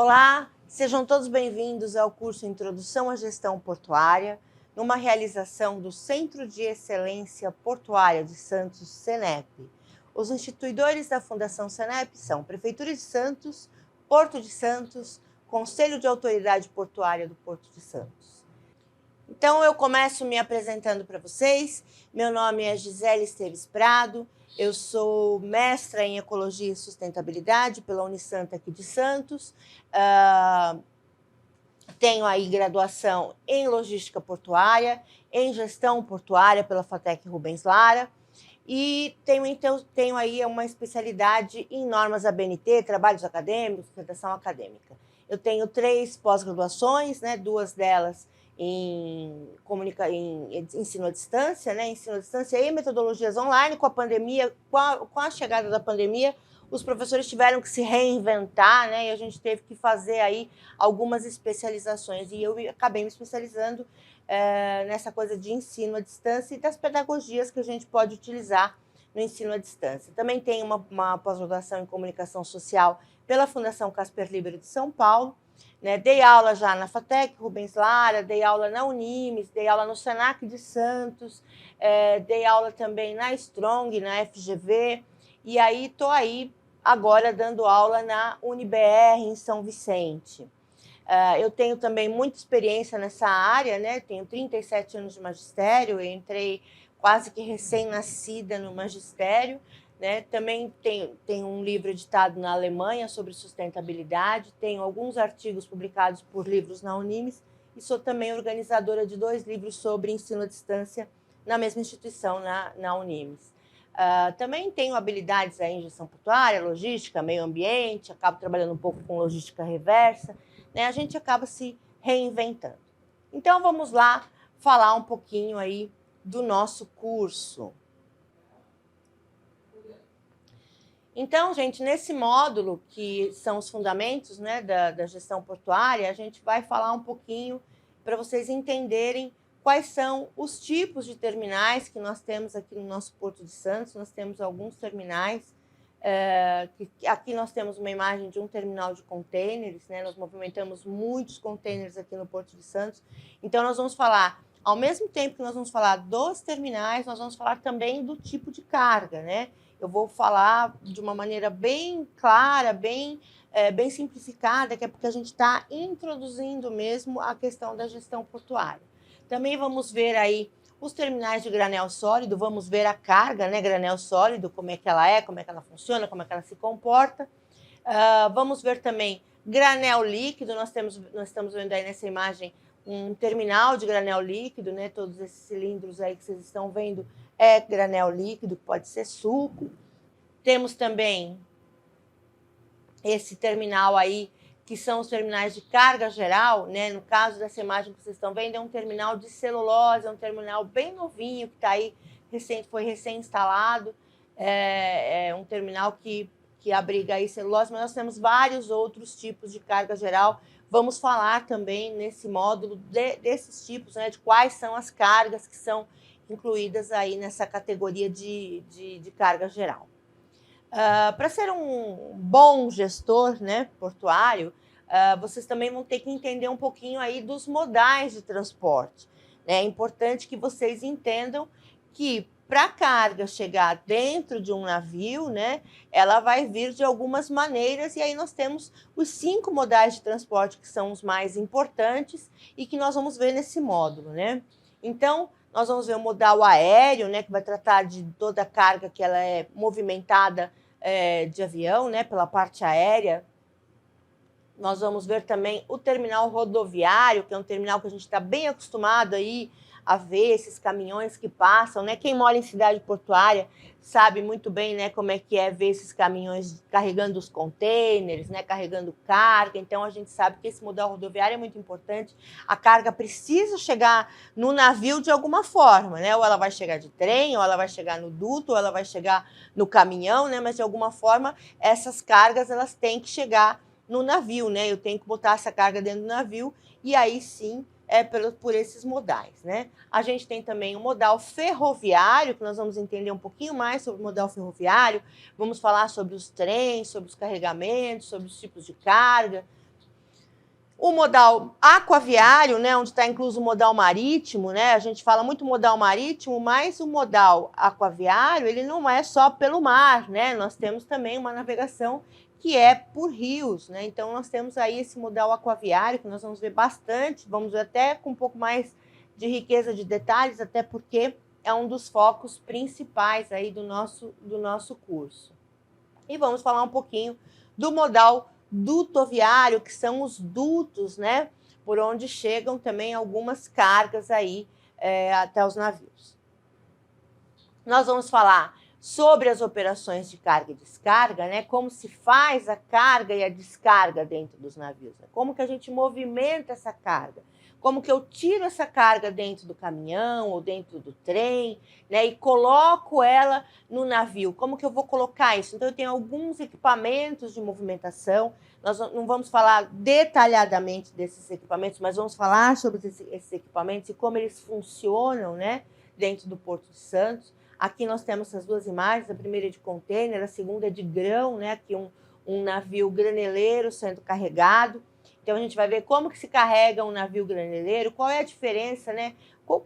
Olá, sejam todos bem-vindos ao curso Introdução à Gestão Portuária, numa realização do Centro de Excelência Portuária de Santos, CENEP. Os instituidores da Fundação CENEP são Prefeitura de Santos, Porto de Santos, Conselho de Autoridade Portuária do Porto de Santos. Então, eu começo me apresentando para vocês. Meu nome é Gisele Esteves Prado, eu sou mestra em Ecologia e Sustentabilidade pela Unisanta aqui de Santos. Tenho aí graduação em Logística Portuária, em Gestão Portuária pela FATEC Rubens Lara e tenho aí uma especialidade em normas ABNT, trabalhos acadêmicos, redação acadêmica. Eu tenho 3 pós-graduações, né, 2 delas em ensino à distância, né, ensino à distância e metodologias online. Com a pandemia, com a chegada da pandemia, os professores tiveram que se reinventar, né, e a gente teve que fazer aí algumas especializações, e eu acabei me especializando nessa coisa de ensino à distância e das pedagogias que a gente pode utilizar no ensino à distância. Também tenho uma pós-graduação em Comunicação Social pela Fundação Casper Libero de São Paulo, né? Dei aula já na FATEC Rubens Lara, dei aula na Unimes, dei aula no Senac de Santos, dei aula também na Strong, na FGV, e aí estou aí agora dando aula na UniBR em São Vicente. Eu tenho também muita experiência nessa área, né? Tenho 37 anos de magistério, eu entrei quase que recém-nascida no magistério, né? Também tenho um livro editado na Alemanha sobre sustentabilidade, tenho alguns artigos publicados por livros na Unimes e sou também organizadora de 2 livros sobre ensino à distância na mesma instituição, na Unimes. Também tenho habilidades aí em gestão portuária, logística, meio ambiente, acabo trabalhando um pouco com logística reversa, né? A gente acaba se reinventando. Então, vamos lá falar um pouquinho aí do nosso curso. Então, gente, nesse módulo, que são os fundamentos, né, da gestão portuária, a gente vai falar um pouquinho para vocês entenderem quais são os tipos de terminais que nós temos aqui no nosso Porto de Santos. Nós temos alguns terminais. Aqui nós temos uma imagem de um terminal de contêineres, né? Nós movimentamos muitos contêineres aqui no Porto de Santos. Então, nós vamos falar, ao mesmo tempo que nós vamos falar dos terminais, nós vamos falar também do tipo de carga, né? Eu vou falar de uma maneira bem clara, bem simplificada, que é porque a gente está introduzindo mesmo a questão da gestão portuária. Também vamos ver aí os terminais de granel sólido, vamos ver a carga, né, granel sólido, como é que ela funciona, como é que ela se comporta. Vamos ver também granel líquido. Nós estamos vendo aí nessa imagem um terminal de granel líquido, né? Todos esses cilindros aí que vocês estão vendo é granel líquido, pode ser suco. Temos também esse terminal aí, que são os terminais de carga geral, né? No caso dessa imagem que vocês estão vendo, é um terminal de celulose, é um terminal bem novinho, que está aí, foi recém-instalado, é um terminal que abriga aí celulose, mas nós temos vários outros tipos de carga geral. Vamos falar também nesse módulo desses tipos, né? De quais são as cargas que são incluídas aí nessa categoria de carga geral. Para ser um bom gestor, né, portuário, vocês também vão ter que entender um pouquinho aí dos modais de transporte. É importante que vocês entendam que para a carga chegar dentro de um navio, né, ela vai vir de algumas maneiras, e aí nós temos os 5 modais de transporte que são os mais importantes e que nós vamos ver nesse módulo, né? Então, nós vamos ver o modal aéreo, né, que vai tratar de toda a carga que ela é movimentada de avião, né, pela parte aérea. Nós vamos ver também o terminal rodoviário, que é um terminal que a gente está bem acostumado aí a ver esses caminhões que passam, né? Quem mora em cidade portuária sabe muito bem, né, como é que é ver esses caminhões carregando os contêineres, né, carregando carga. Então, a gente sabe que esse modal rodoviário é muito importante. A carga precisa chegar no navio de alguma forma, né? Ou ela vai chegar de trem, ou ela vai chegar no duto, ou ela vai chegar no caminhão, né? Mas, de alguma forma, essas cargas elas têm que chegar no navio, né? Eu tenho que botar essa carga dentro do navio, e aí sim por esses modais, né? A gente tem também o modal ferroviário, que nós vamos entender um pouquinho mais sobre o modal ferroviário. Vamos falar sobre os trens, sobre os carregamentos, sobre os tipos de carga. O modal aquaviário, né, onde está incluso o modal marítimo, né, a gente fala muito modal marítimo, mas o modal aquaviário, ele não é só pelo mar, né, nós temos também uma navegação que é por rios, né, então nós temos aí esse modal aquaviário, que nós vamos ver bastante, vamos ver até com um pouco mais de riqueza de detalhes, até porque é um dos focos principais aí do nosso curso. E vamos falar um pouquinho do modal dutoviário, que são os dutos, né, por onde chegam também algumas cargas aí até os navios. Nós vamos falar sobre as operações de carga e descarga, né, como se faz a carga e a descarga dentro dos navios, né, como que a gente movimenta essa carga, como que eu tiro essa carga dentro do caminhão ou dentro do trem, né, e coloco ela no navio. Como que eu vou colocar isso? Então, eu tenho alguns equipamentos de movimentação. Nós não vamos falar detalhadamente desses equipamentos, mas vamos falar sobre esses equipamentos e como eles funcionam, né, dentro do Porto de Santos. Aqui nós temos essas duas imagens, a primeira é de container, a segunda é de grão, né, aqui um navio graneleiro sendo carregado. Então, a gente vai ver como que se carrega um navio graneleiro, qual é a diferença, né? O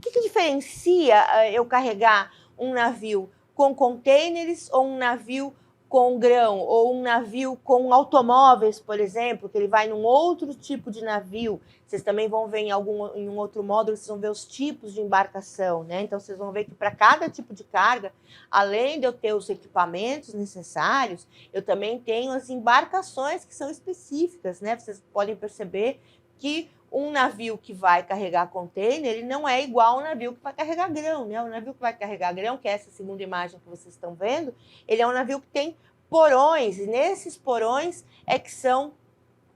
que diferencia eu carregar um navio com contêineres ou um navio com grão, ou um navio com automóveis, por exemplo, que ele vai num outro tipo de navio. Vocês também vão ver em um outro módulo, vocês vão ver os tipos de embarcação, né? Então, vocês vão ver que para cada tipo de carga, além de eu ter os equipamentos necessários, eu também tenho as embarcações que são específicas, né? Vocês podem perceber que um navio que vai carregar container, ele não é igual ao navio que vai carregar grão, né? O navio que vai carregar grão, que é essa segunda imagem que vocês estão vendo, ele é um navio que tem porões, e nesses porões é que são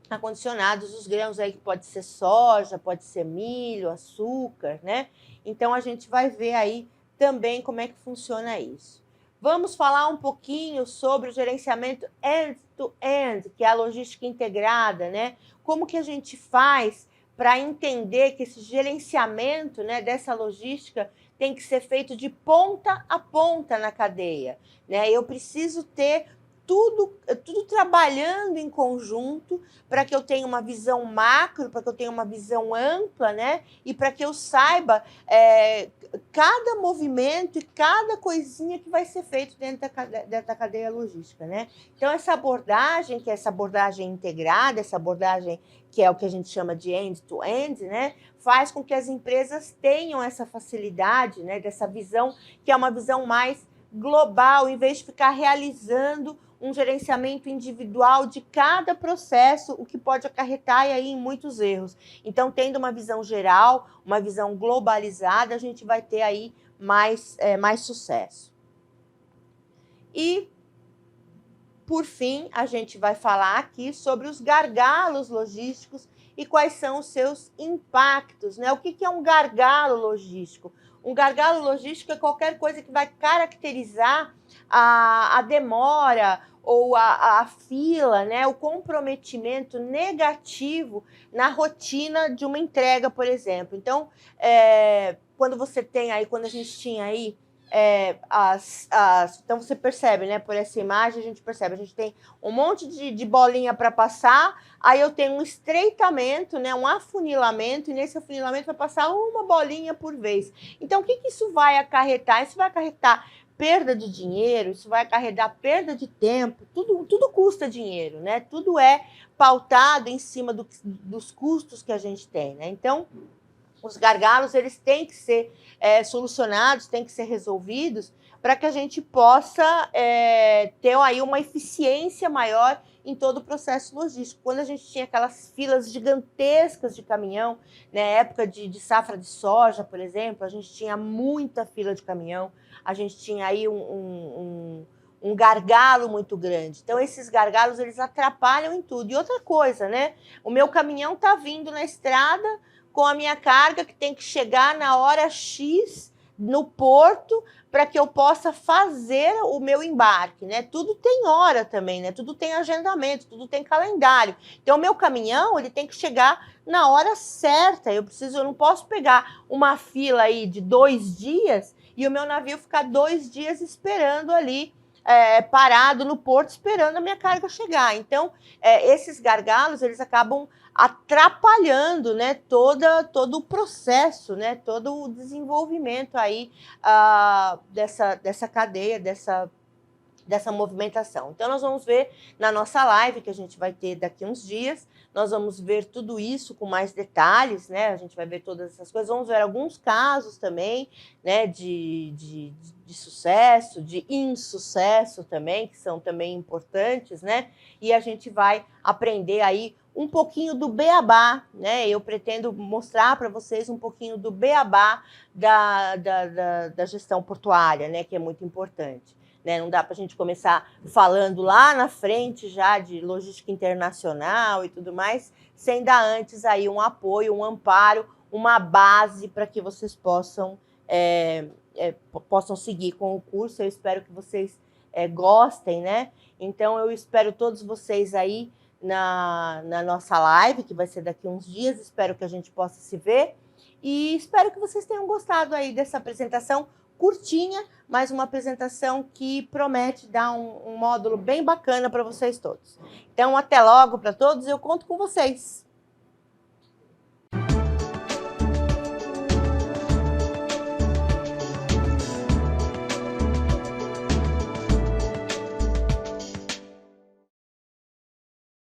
acondicionados os grãos aí, que pode ser soja, pode ser milho, açúcar, né? Então, a gente vai ver aí também como é que funciona isso. Vamos falar um pouquinho sobre o gerenciamento end-to-end, que é a logística integrada, né? Como que a gente faz para entender que esse gerenciamento, né, dessa logística tem que ser feito de ponta a ponta na cadeia, né? Eu preciso ter tudo trabalhando em conjunto para que eu tenha uma visão macro, para que eu tenha uma visão ampla, né? E para que eu saiba cada movimento e cada coisinha que vai ser feito dentro da cadeia logística, né? Então, essa abordagem, que é essa abordagem integrada, essa abordagem que é o que a gente chama de end-to-end, né? Faz com que as empresas tenham essa facilidade, né? Dessa visão, que é uma visão mais global, em vez de ficar realizando um gerenciamento individual de cada processo, o que pode acarretar aí em muitos erros. Então, tendo uma visão geral, uma visão globalizada, a gente vai ter aí mais sucesso. E, por fim, a gente vai falar aqui sobre os gargalos logísticos e quais são os seus impactos, né? O que é um gargalo logístico? Um gargalo logístico é qualquer coisa que vai caracterizar a demora ou a fila, né? O comprometimento negativo na rotina de uma entrega, por exemplo. Então, quando você tem aí, quando a gente tinha aí então você percebe, né? Por essa imagem a gente percebe, a gente tem um monte de bolinha para passar, aí eu tenho um estreitamento, né? Um afunilamento, e nesse afunilamento vai passar uma bolinha por vez. Então, o que isso vai acarretar? Isso vai acarretar perda de dinheiro, isso vai acarretar perda de tempo, tudo custa dinheiro, né? Tudo é pautado em cima dos custos que a gente tem, né? Então, os gargalos, eles têm que ser solucionados, têm que ser resolvidos para que a gente possa ter aí uma eficiência maior em todo o processo logístico. Quando a gente tinha aquelas filas gigantescas de caminhão, na época de safra de soja, por exemplo, a gente tinha muita fila de caminhão, a gente tinha aí um gargalo muito grande. Então, esses gargalos, eles atrapalham em tudo. E outra coisa, né? O meu caminhão está vindo na estrada com a minha carga, que tem que chegar na hora X no porto para que eu possa fazer o meu embarque, né? Tudo tem hora também, né? Tudo tem agendamento, tudo tem calendário. Então, o meu caminhão, ele tem que chegar na hora certa. Eu não posso pegar uma fila aí de 2 dias e o meu navio ficar 2 dias esperando ali, parado no porto, esperando a minha carga chegar. Então, esses gargalos, eles acabam atrapalhando, né, todo o processo, né, todo o desenvolvimento aí dessa cadeia, dessa movimentação. Então, nós vamos ver na nossa live, que a gente vai ter daqui uns dias, nós vamos ver tudo isso com mais detalhes, né? A gente vai ver todas essas coisas, vamos ver alguns casos também, né, de sucesso, de insucesso também, que são também importantes, né? E a gente vai aprender aí um pouquinho do beabá, né? Eu pretendo mostrar para vocês um pouquinho do beabá da gestão portuária, né? Que é muito importante. Né? Não dá para a gente começar falando lá na frente já de logística internacional e tudo mais, sem dar antes aí um apoio, um amparo, uma base para que vocês possam seguir com o curso. Eu espero que vocês gostem, né? Então, eu espero todos vocês aí na nossa live, que vai ser daqui uns dias. Espero que a gente possa se ver. E espero que vocês tenham gostado aí dessa apresentação curtinha, mas uma apresentação que promete dar um módulo bem bacana para vocês todos. Então, até logo para todos, eu conto com vocês.